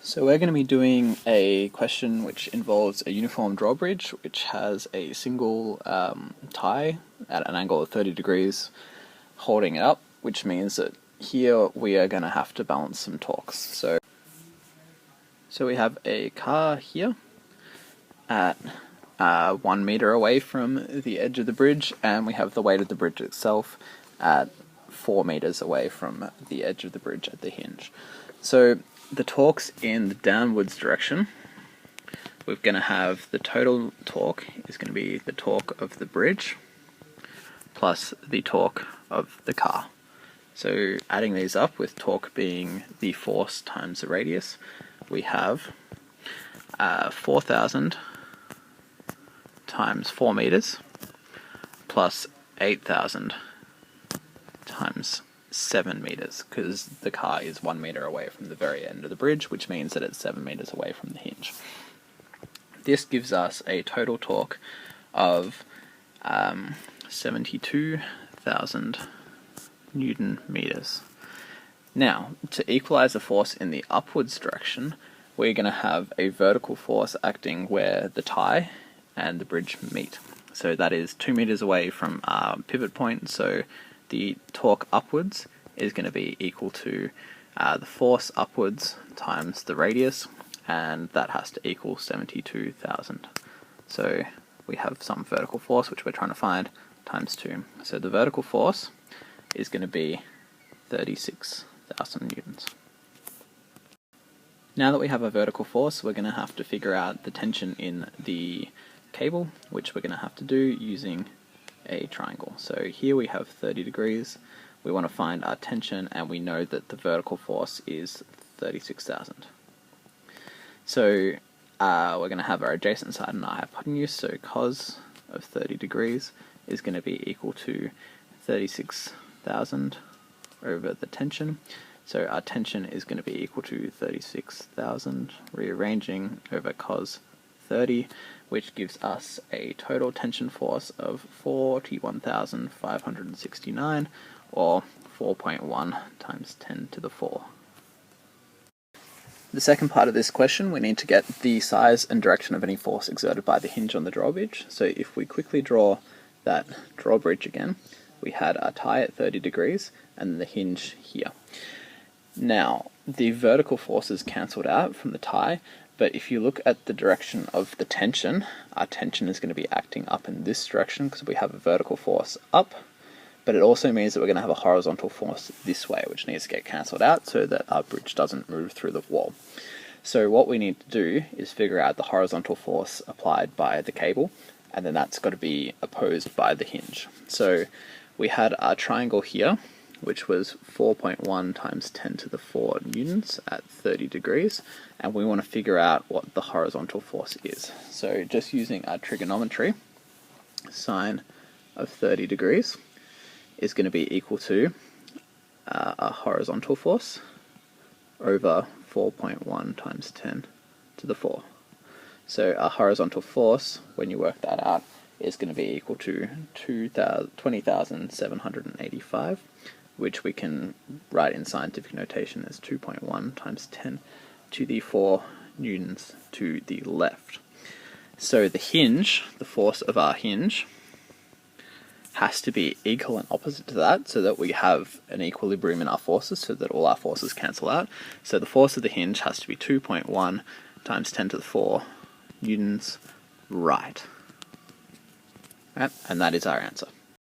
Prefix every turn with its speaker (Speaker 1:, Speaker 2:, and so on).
Speaker 1: So we're going to be doing a question which involves a uniform drawbridge which has a single tie at an angle of 30 degrees holding it up, which means that here we are going to have to balance some torques. So we have a car here at 1 meter away from the edge of the bridge, and we have the weight of the bridge itself at 4 meters away from the edge of the bridge at the hinge. So the torques in the downwards direction, we're going to have the total torque is going to be the torque of the bridge plus the torque of the car. So adding these up, with torque being the force times the radius, we have 4,000 times 4 meters plus 8,000 times 7 meters, because the car is 1 meter away from the very end of the bridge, which means that it's 7 meters away from the hinge. This gives us a total torque of 72,000 Newton meters. Now, to equalize the force in the upwards direction, we're going to have a vertical force acting where the tie and the bridge meet. So that is 2 meters away from our pivot point, so the torque upwards is going to be equal to the force upwards times the radius, and that has to equal 72,000. So we have some vertical force, which we're trying to find, times 2. So the vertical force is going to be 36,000 newtons. Now that we have a vertical force, we're going to have to figure out the tension in the cable, which we're going to have to do using a triangle. So here we have 30 degrees, we want to find our tension, and we know that the vertical force is 36,000. So we're going to have our adjacent side and our hypotenuse, so cos of 30 degrees is going to be equal to 36,000 over the tension. So our tension is going to be equal to 36,000 rearranging over cos 30, which gives us a total tension force of 41,569, or 4.1 times 10 to the 4. The second part of this question, we need to get the size and direction of any force exerted by the hinge on the drawbridge. So if we quickly draw that drawbridge again, we had our tie at 30 degrees and the hinge here. Now, the vertical forces cancelled out from the tie, but if you look at the direction of the tension, our tension is going to be acting up in this direction because we have a vertical force up, but it also means that we're going to have a horizontal force this way, which needs to get cancelled out so that our bridge doesn't move through the wall. So what we need to do is figure out the horizontal force applied by the cable, and then that's got to be opposed by the hinge. So we had our triangle here, which was 4.1 times 10 to the 4 newtons at 30 degrees, and we want to figure out what the horizontal force is. So just using our trigonometry, sine of 30 degrees is going to be equal to a horizontal force over 4.1 times 10 to the 4. So our horizontal force, when you work that out, is going to be equal to 20,785, which we can write in scientific notation as 2.1 times 10 to the 4 newtons to the left. So the hinge, the force of our hinge, has to be equal and opposite to that, so that we have an equilibrium in our forces, so that all our forces cancel out. So the force of the hinge has to be 2.1 times 10 to the 4 newtons right. And that is our answer.